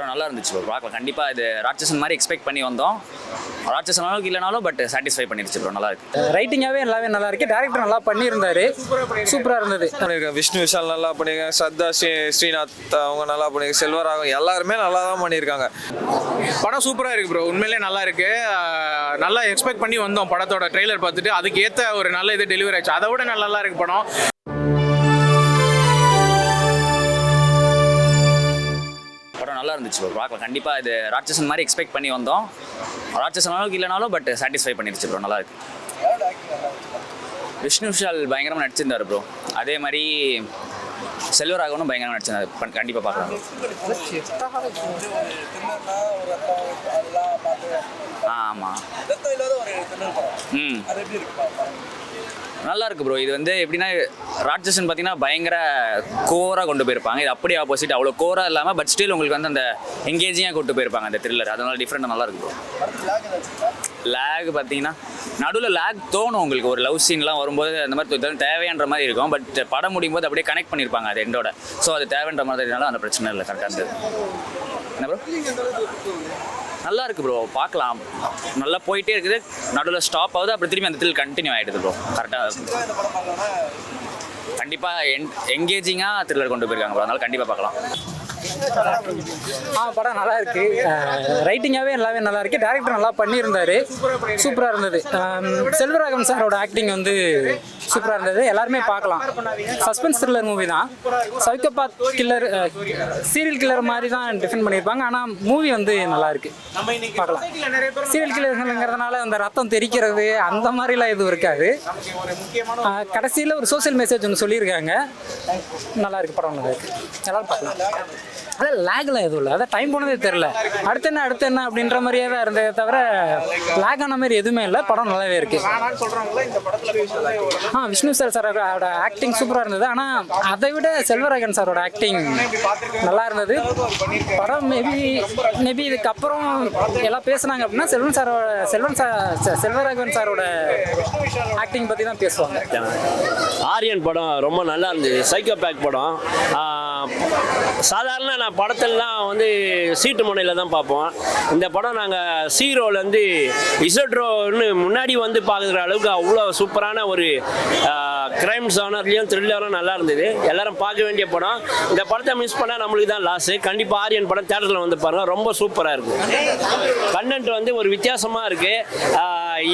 படம் நல்லா இருந்துச்சு ப்ரோ. பார்க்கலாம் கண்டிப்பாக. இது ராட்சசன் மாதிரி எக்ஸ்பெக்ட் பண்ணி வந்தோம். ராட்சசன் அளவுக்கு இல்லைனாலும் பட் சாட்டிஸ்ஃபை பண்ணிருச்சு ப்ரோ. நல்லா இருக்கு. ரைட்டிங்காகவே நல்லாவே நல்லா இருக்கு. டேரக்டர் நல்லா பண்ணியிருந்தாரு. சூப்பராக இருந்தது. விஷ்ணு விஷால் நல்லா பண்ணியிருக்காங்க. ஸ்ரத்தா ஸ்ரீநாத் அவங்க நல்லா பண்ணியிருக்காங்க. செல்வராகவன் எல்லாருமே நல்லா தான் பண்ணியிருக்காங்க. படம் சூப்பராக இருக்குது ப்ரோ. உண்மையிலே நல்லா இருக்கு. நல்லா எக்ஸ்பெக்ட் பண்ணி வந்தோம் படத்தோட ட்ரெய்லர் பார்த்துட்டு. அதுக்கு ஏற்ற ஒரு நல்ல இது டெலிவரி ஆச்சு. அதை விட நல்லா இருக்கு படம். நல்லா இருந்துச்சு ப்ரோ. பார்க்கலாம் கண்டிப்பாக. இது ராட்சசன் மாதிரி எக்ஸ்பெக்ட் பண்ணி வந்தோம். ராட்சசன் அளவுக்கு இல்லைனாலும் பட் சாட்டிஸ்ஃபை பண்ணிருச்சு ப்ரோ. நல்லா இருக்கு. விஷ்ணு விஷால் பயங்கரமாக நடிச்சிருந்தார் ப்ரோ. அதே மாதிரி செல்வராகவனும் பயங்கரமாக நடிச்சிருந்தார். கண்டிப்பாக பார்க்கலாம். ஆமாம். நல்லா இருக்கு ப்ரோ. இது வந்து எப்படின்னா ராட்சசன் பார்த்தீங்கன்னா பயங்கர கோராக கொண்டு போயிருப்பாங்க. இது அப்படியே ஆப்போசிட். அவ்வளோ கோராக இல்லாமல் பட் ஸ்டில் உங்களுக்கு வந்து அந்த எங்கேஜிங்காக கொண்டு போயிருப்பாங்க அந்த த்ரில்லர். அதனால டிஃப்ரெண்டாக நல்லா இருக்கு ப்ரோ. லேக் பார்த்தீங்கன்னா நடுவில் லேக் தோணும் உங்களுக்கு. ஒரு லவ் சீன்லாம் வரும்போது அந்த மாதிரி தேவையான மாதிரி இருக்கும். பட் படம் முடியும் போது அப்படியே கனெக்ட் பண்ணியிருப்பாங்க அது எண்டோட. ஸோ அது தேவைன்ற மாதிரி இருந்தாலும் அந்த பிரச்சனை இல்லை. கரெக்டாக இருந்தது. என்ன ப்ரோ? நல்லா இருக்கு ப்ரோ. பார்க்கலாம். நல்லா போயிட்டே இருக்குது. நடுவில் ஸ்டாப் ஆகுது. அப்புறம் திரும்பி அந்த த்ரில் கண்டினியூ ஆகிடுது ப்ரோ. கரெக்டாக கண்டிப்பாக எங்கேஜிங்காக த்ரில்லர் கொண்டு போயிருக்காங்க ப்ரோ. அதனால கண்டிப்பாக பார்க்கலாம். படம் நல்லா இருக்கு. ரைட்டிங்காகவே நல்லாவே நல்லா இருக்கு. டேரக்டர் நல்லா பண்ணியிருந்தாரு. சூப்பராக இருந்தது. செல்வராகவன் சாரோட ஆக்டிங் வந்து சூப்பராக இருந்தது. எல்லாருமே பார்க்கலாம். சஸ்பென்ஸ் த்ரில்லர் மூவி தான். சைக்கோபாத் கில்லர், சீரியல் கில்லர் மாதிரி தான் டிஃபைன் பண்ணியிருப்பாங்க. ஆனால் மூவி வந்து நல்லா இருக்கு. பார்க்கலாம். சீரியல் கில்லருங்கிறதுனால அந்த ரத்தம் தெரிக்கிறது அந்த மாதிரிலாம் எதுவும் இருக்காது. கடைசியில் ஒரு சோசியல் மெசேஜ் ஒன்று சொல்லியிருக்காங்க. நல்லா இருக்கு. படம் நல்லா இருக்கு. எல்லாரும் பார்க்கலாம். அதான் லேக்லாம் எதுவும் இல்லை. அதான் டைம் போனதே தெரில. அடுத்து என்ன அப்படின்ற மாதிரியே தான் இருந்ததே தவிர லேக் ஆன மாதிரி எதுவுமே இல்லை. படம் நல்லாவே இருக்கு. விஷ்ணு விஷால் சாரோட ஆக்டிங் சூப்பராக இருந்தது. ஆனால் அதை விட செல்வராகவன் சாரோட ஆக்டிங் நல்லா இருந்தது. படம் மேபி இதுக்கப்புறம் எல்லாம் பேசுனாங்க அப்படின்னா செல்வராகவன் சாரோட ஆக்டிங் பற்றி தான் பேசுவாங்க. ஆரியன் படம் ரொம்ப நல்லா இருந்தது. சைக்கோ பேக் படம். சாதாரண நான் படத்திலலாம் வந்து சீட்டு முனையில் தான் பார்ப்போம். இந்த படம் நாங்கள் சீரோலேருந்து இசட்ரோன்னு முன்னாடி வந்து பார்க்குற அளவுக்கு அவ்வளோ சூப்பரான ஒரு கிரைம் ஜானர்லேயும் த்ரில்லரும் நல்லா இருந்தது. எல்லாரும் பார்க்க வேண்டிய படம். இந்த படத்தை மிஸ் பண்ணால் நம்மளுக்கு தான் லாஸு. கண்டிப்பாக ஆரியன் படம் தேட்டரில் வந்து பாருங்கள். ரொம்ப சூப்பராக இருக்குது. கண்டென்ட் வந்து ஒரு வித்தியாசமாக இருக்குது.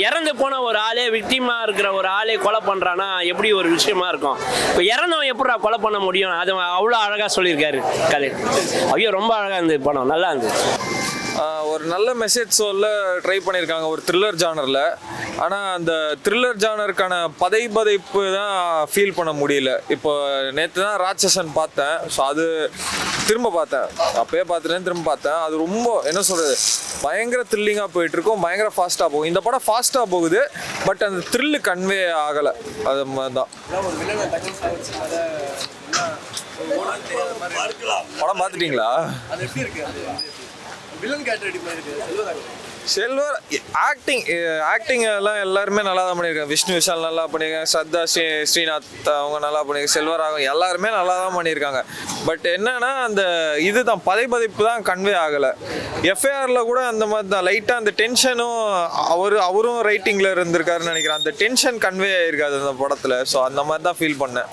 இறந்து போன ஒரு ஆளே விக்டிமாக இருக்கிற ஒரு ஆளே கொலை பண்ணுறான்னா எப்படி ஒரு விஷயமா இருக்கும்? இப்போ இறந்தவன் எப்படா கொலை பண்ண முடியும்? அது அவ்வளோ அழகாக சொல்லியிருக்காரு கதை. ஐயோ ரொம்ப அழகாக இருந்தது படம். நல்லா இருந்தது. ஒரு நல்ல மெசேஜ் சொல்ல ட்ரை பண்ணியிருக்காங்க ஒரு த்ரில்லர் ஜானரில். ஆனால் அந்த த்ரில்லர் ஜானருக்கான பதைப்பு தான் ஃபீல் பண்ண முடியல. இப்போ நேற்று தான் ராட்சசன் பார்த்தேன். ஸோ அது திரும்ப பார்த்தேன். அப்பயே பார்த்துட்டேன், திரும்ப பார்த்தேன். அது ரொம்ப என்ன சொல்கிறது, பயங்கர த்ரில்லிங்காக போயிட்டுருக்கும். பயங்கர ஃபாஸ்ட்டாக போகும். இந்த படம் ஃபாஸ்ட்டாக போகுது. பட் அந்த த்ரில்லு கன்வே ஆகலை. அது மாதிரி தான். படம் பார்த்துட்டீங்களா? செல்வர் ஆக்டிங் எல்லாம் எல்லாருமே நல்லா தான் பண்ணியிருக்காங்க. விஷ்ணு விஷால் நல்லா பண்ணியிருக்காங்க. ஸ்ரத்தா ஸ்ரீநாத் அவங்க நல்லா பண்ணியிருக்காங்க. செல்வராகவன் எல்லாருமே நல்லா தான் பண்ணியிருக்காங்க. பட் என்னன்னா அந்த இதுதான் பதைப்பு தான் கன்வே ஆகலை. எஃப்ஐஆரில் கூட அந்த மாதிரி தான் லைட்டாக அந்த டென்ஷனும் அவரும் ரைட்டிங்கில் இருந்திருக்காருன்னு நினைக்கிறேன். அந்த டென்ஷன் கன்வே ஆகிருக்காது அந்த படத்தில். ஸோ அந்த மாதிரி தான் ஃபீல் பண்ணேன்.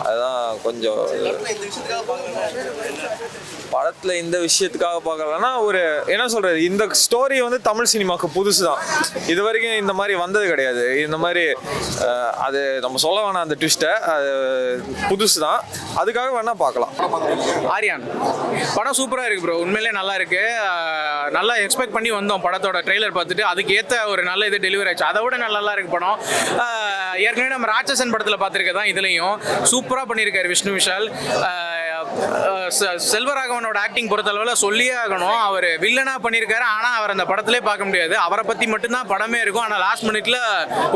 அதுதான் கொஞ்சம் படத்தில் இந்த விஷயத்துக்காக பார்க்கலன்னா ஒரு என்ன சொல்கிறது, இந்த ஸ்டோரி வந்து தமிழ் சினிமாவுக்கு புதுசு தான். இது வரைக்கும் இந்த மாதிரி வந்தது கிடையாது. இந்த மாதிரி அது நம்ம சொல்ல வேணாம். அந்த ட்விஸ்ட்டை அது புதுசு தான். அதுக்காக வேணால் பார்க்கலாம். ஆரியான் படம் சூப்பராக இருக்குது ப்ரோ. உண்மையிலே நல்லா இருக்குது. நல்லா எக்ஸ்பெக்ட் பண்ணி வந்தோம் படத்தோட ட்ரெய்லர் பார்த்துட்டு. அதுக்கு ஏற்ற ஒரு நல்ல இது டெலிவரி ஆச்சு. அதை விட நல்லா இருக்கு படம். ஏற்கனவே நம்ம ராட்சசன் படத்தில் பார்த்துருக்க தான் இதுலேயும் சூப்பராக பண்ணியிருக்காரு விஷ்ணு விஷால். செல்வராகவனோட ஆக்டிங் பொறுத்தளவில் சொல்லியே ஆகணும். அவர் வில்லனாக பண்ணியிருக்காரு. ஆனால் அவர் அந்த படத்திலே பார்க்க முடியாது. அவரை பற்றி மட்டும்தான் படமே இருக்கும். ஆனால் லாஸ்ட் மினிட்ல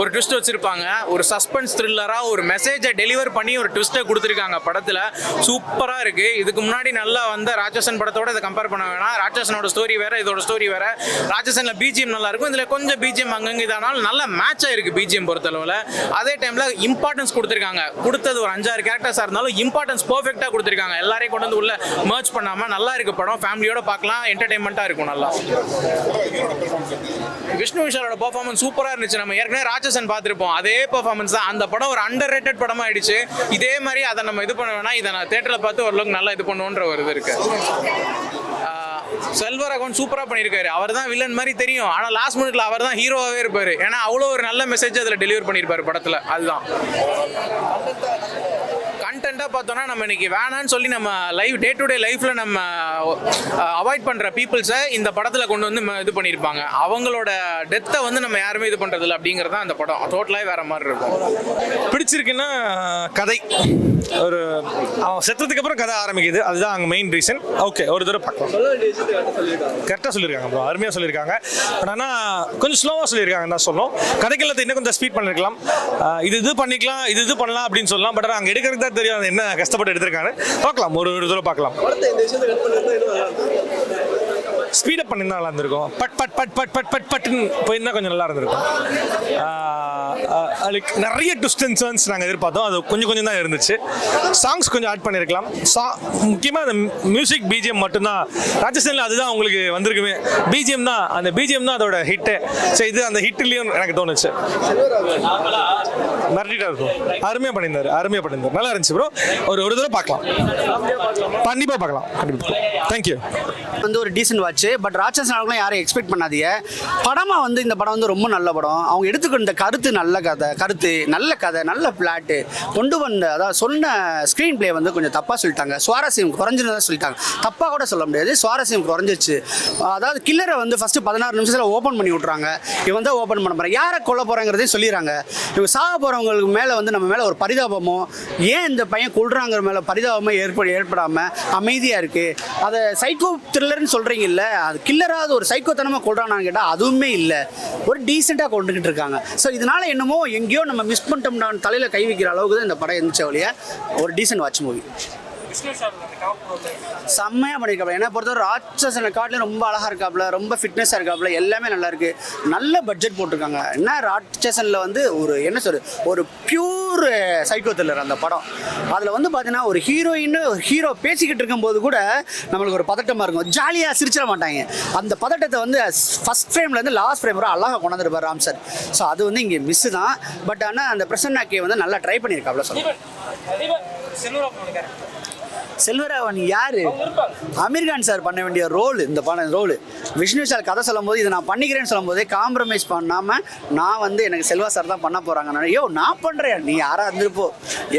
ஒரு ட்விஸ்ட் வச்சிருப்பாங்க. ஒரு சஸ்பென்ஸ் த்ரில்லராக ஒரு மெசேஜை டெலிவர் பண்ணி ஒரு ட்விஸ்ட்டை கொடுத்துருக்காங்க படத்தில். சூப்பராக இருக்குது. இதுக்கு முன்னாடி நல்லா வந்த ராட்சசன் படத்தோட இதை கம்பேர் பண்ண வேணாம். ராட்சசனோட ஸ்டோரி வேற, இதோட ஸ்டோரி வேற. ராட்சசனில் பிஜிஎம் நல்லா இருக்கும். இதில் கொஞ்சம் பிஜிஎம் அங்கங்கே இதானாலும் நல்ல மேட்ச் ஆயிருக்கு பிஜிஎம் பொறுத்தளவில். அதே டைமில் இம்பார்ட்டன்ஸ் கொடுத்துருக்காங்க. கொடுத்தது ஒரு 5-6 கேரக்டர்ஸாக இருந்தாலும் இம்பார்ட்டன்ஸ் பர்ஃபெக்டாக கொடுத்துருக்காங்க. எல்லாரையும் கொண்டு வந்து உள்ள மர்ச் பண்ணாமல் நல்லா இருக்கு படம், ஃபேமிலியோட பார்க்கலாம், என்டர்டைன்மெண்ட்டாக இருக்கும் நல்லா. விஷ்ணு விஷாலோட பெர்ஃபார்மன்ஸ் சூப்பராக இருந்துச்சு. நம்ம ஏற்கனவே ராட்சசன் பார்த்துருப்போம், அதே பெர்ஃபார்மன்ஸ் தான். அந்த படம் ஒரு அண்டர் ரேட்டட் படமாக ஆயிடுச்சு. இதே மாதிரி அதை நம்ம இது பண்ண வேணா, இதை நான் தேட்டரில் பார்த்து ஓரளவுக்கு நல்லா இது பண்ணுவோன்ற ஒரு இது இருக்கு. செல்வராகவன் சூப்பராக பண்ணியிருக்காரு. அவர் தான் வில்லன் மாதிரி தெரியும், ஆனால் லாஸ்ட் மினிட்ல அவர் தான் ஹீரோவாகவே இருப்பார். ஏன்னா அவ்வளோ ஒரு நல்ல மெசேஜ் அதில் டெலிவர் பண்ணியிருப்பார் படத்தில். அதுதான் கண்டென்ட்டாக பார்த்தோன்னா, நம்ம இன்னைக்கு வேணான்னு சொல்லி நம்ம டே டு டே லைஃப்பில் நம்ம அவாய்ட் பண்ணுற பீப்புள்ஸை இந்த படத்தில் கொண்டு வந்து இது பண்ணியிருப்பாங்க. அவங்களோட டெத்தை வந்து நம்ம யாருமே இது பண்ணுறதில்ல அப்படிங்கிறது தான் அந்த படம் டோட்டலாகவே வேறு மாதிரி இருக்கும். பிடிச்சிருக்குன்னா கதை, ஒரு அவன் செத்ததுக்கு அப்புறம் கதை ஆரம்பிக்குது, அதுதான் அங்கே மெயின் ரீசன். ஓகே, ஒரு தடவை பார்க்கலாம். கரெக்டாக சொல்லியிருக்காங்க ப்ரோ, அருமையாக சொல்லியிருக்காங்க. பட் ஆனால் கொஞ்சம் ஸ்லோவாக சொல்லியிருக்காங்கன்னு தான் சொல்லணும். கதைக்கெல்லாம் இன்னும் கொஞ்சம் ஸ்பீட் பண்ணிருக்கலாம். இது பண்ணிக்கலாம், இது பண்ணலாம் அப்படின்னு சொல்லலாம். பட் அங்கே எடுக்கிறதுக்கு தான் தெரியும் என்ன கஷ்டப்பட்டு எடுத்திருக்காங்க. பார்க்கலாம், ஒரு தடவை பார்க்கலாம். ஸ்பீடப் பண்ணியிருந்தா நல்லா இருந்திருக்கும். பட் பட் பட் பட் பட் பட் பட்னு போயிருந்தால் கொஞ்சம் நல்லா இருந்திருக்கும். அதுக்கு நிறைய ட்விஸ்ட் அண்ட் டர்ன்ஸ் நாங்கள் எதிர்பார்த்தோம், அது கொஞ்சம் தான் இருந்துச்சு. சாங்ஸ் கொஞ்சம் ஆட் பண்ணியிருக்கலாம். முக்கியமாக அந்த மியூசிக் பிஜிஎம் மட்டும்தான் ராட்சசனில் அதுதான் உங்களுக்கு வந்திருக்குமே. பிஜிஎம் தான், அந்த பிஜிஎம் தான் அதோட ஹிட்டு. சரி, இது அந்த ஹிட்லேயும் எனக்கு தோணுச்சு. மிரட்டிட்டா இருக்கும். அருமையாக பண்ணியிருந்தார், நல்லா இருந்துச்சு ப்ரோ. ஒரு தடவை பார்க்கலாம், கண்டிப்பாக பார்க்கலாம். தேங்க்யூ. வந்து ஒரு டீசென்ட் வாட்ச். பட் ராட்சசன் யாரும் எக்ஸ்பெக்ட் பண்ணாதீங்க. படமாக வந்து இந்த படம் வந்து ரொம்ப நல்ல படம். அவங்க எடுத்துக்கிட்ட கருத்து நல்ல கதை, நல்ல பிளாட்டு கொண்டு வந்த, அதாவது சொன்ன ஸ்க்ரீன் பிளே வந்து கொஞ்சம் தப்பாக சொல்லிட்டாங்க. சுவாரஸ்யம் குறைஞ்சுன்னு சொல்லிட்டாங்க. தப்பாக கூட சொல்ல முடியாது, சுவாரஸ்யம் குறைஞ்சிச்சு. அதாவது கில்லரை வந்து ஃபஸ்ட்டு 16 நிமிஷத்தில் ஓப்பன் பண்ணி விட்றாங்க. இவன் தான் ஓப்பன் பண்ண போகிறேன், யாரை கொல்ல போகிறாங்கிறதையும் சொல்லிடுறாங்க. இவங்க சாக போகிறவங்களுக்கு மேலே வந்து நம்ம மேலே ஒரு பரிதாபமோ, ஏன் இந்த பையன் கொள்றாங்கிற மேலே பரிதாபமோ ஏற்படாமல் அமைதியாக இருக்குது. அதை சைக்கோ த்ரில்லர்னு சொல்கிறீங்கல்ல, அது கில்லராவது ஒரு சைக்கோத்தனமாக கொள்றானான்னு கேட்டால் அதுவுமே இல்லை, ஒரு டீசெண்டாக கொண்டுக்கிட்டு இருக்காங்க. ஸோ இதனால் என்னமோ எங்கேயோ நம்ம மிஸ் பண்ணிட்டோம்னா தலையில் கை வைக்கிற அளவுக்கு தான் இந்த படம் இருந்துச்சு. வழியா ஒரு டீசென்ட் வாட்ச் மூவி. செம்மையாக பண்ணியிருக்காப்ல. என்னை பொறுத்தவரை ராட்சசனை காட்டிலும் ரொம்ப அழகாக இருக்காப்புல, ரொம்ப ஃபிட்னஸாக இருக்காப்புல, எல்லாமே நல்லா இருக்கு. நல்ல பட்ஜெட் போட்டிருக்காங்க. என்ன ராட்சசனில் வந்து ஒரு என்ன ஒரு பியூர் சைக்கோ த்ரில்லர் அந்த படம். அதில் வந்து பார்த்தீங்கன்னா ஒரு ஹீரோ பேசிக்கிட்டு இருக்கும்போது கூட நம்மளுக்கு ஒரு பதட்டமாக இருக்கும், ஜாலியாக சிரிச்சிட மாட்டாங்க. அந்த பதட்டத்தை வந்து ஃபஸ்ட் ஃப்ரேம்லேருந்து லாஸ்ட் ஃப்ரேம் வரை அழகாக கொண்டாந்துருப்பார் ராம் சார். ஸோ அது வந்து இங்கே மிஸ்ஸு தான். பட் ஆனால் அந்த பிரசன்னாக்கே வந்து நல்லா ட்ரை பண்ணியிருக்காப்புல. சொல்லுங்கள், செல்வராகவன் யாரு? அமீர்கான் சார் பண்ண வேண்டிய ரோல் இந்த ரோல். விஷ்ணு சார் கதை சொல்லும் போது இதை நான் பண்ணிக்கிறேன்னு சொல்லும் போதே காம்ப்ரமைஸ் பண்ணாமல் நான் வந்து எனக்கு செல்வா சார் தான் பண்ண போகிறாங்க. ஐயோ நான் பண்ணுறேன், நீ யாராக இருந்திருப்போ,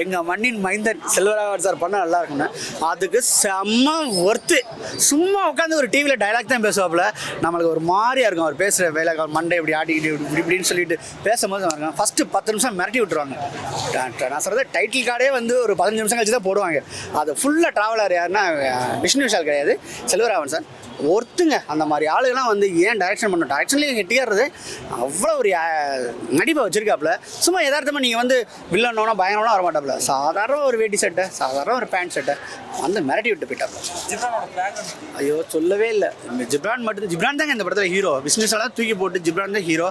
எங்கள் மண்ணின் மைந்தன் செல்வராகவன் சார் பண்ண நல்லா இருக்குன்னு. அதுக்கு செம்ம ஒர்த்து. சும்மா உட்காந்து ஒரு டிவியில் டைலாக் தான் பேசுவாப்புல, நம்மளுக்கு ஒரு மாதிரியாக இருக்கும். அவர் பேசுகிற வேலை மண்டை இப்படி ஆட்டிக்கிட்டு இப்படின்னு சொல்லிட்டு பேசும்போது இருக்கும். ஃபஸ்ட்டு 10 நிமிஷம் மிரட்டி விட்டுருவாங்க. நான் சொல்கிறது டைட்டில் கார்டே வந்து ஒரு 15 நிமிஷம் கழிச்சு தான் போடுவாங்க. அது ஃபுல்லாக ட்ராவலர் யாருன்னா விஷ்ணு விஷால் கிடையாது, செல்வராகவன் சார். ஒருத்துங்க அந்த மாதிரி ஆளுகெல்லாம் வந்து ஏன் டைரக்ஷன் பண்ணணும், டைரக்ஷன்லேயே கெட்டியாடுறது அவ்வளோ ஒரு நடிப்பை வச்சிருக்காப்புல. சும்மா யதார்த்தமாக நீங்கள் வந்து வில்லனோனா பயங்கரம்னா வரமாட்டாப்புல, சாதாரண ஒரு வேட்டி சட்டை, சாதாரண ஒரு பேண்ட் சட்டை வந்து மிரட்டி விட்டு போயிட்டாப்புல. ஐயோ சொல்லவே இல்லை, ஜிப்ரான் தாங்க இந்த படத்தில் ஹீரோ. விஷ்ணு விஷாலாம் தூக்கி போட்டு ஜிப்ரான் தான் ஹீரோ.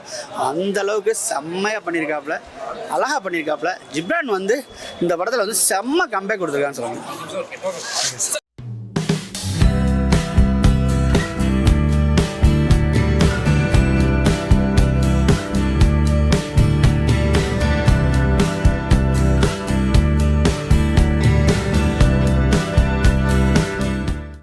அந்த அளவுக்கு செம்மையாக பண்ணியிருக்காப்புல, அழகாக பண்ணியிருக்காப்புல. ஜிப்ரான் வந்து இந்த படத்தில் வந்து செம்ம கம்பேக் கொடுத்துருக்கான்னு சொல்லுவாங்க.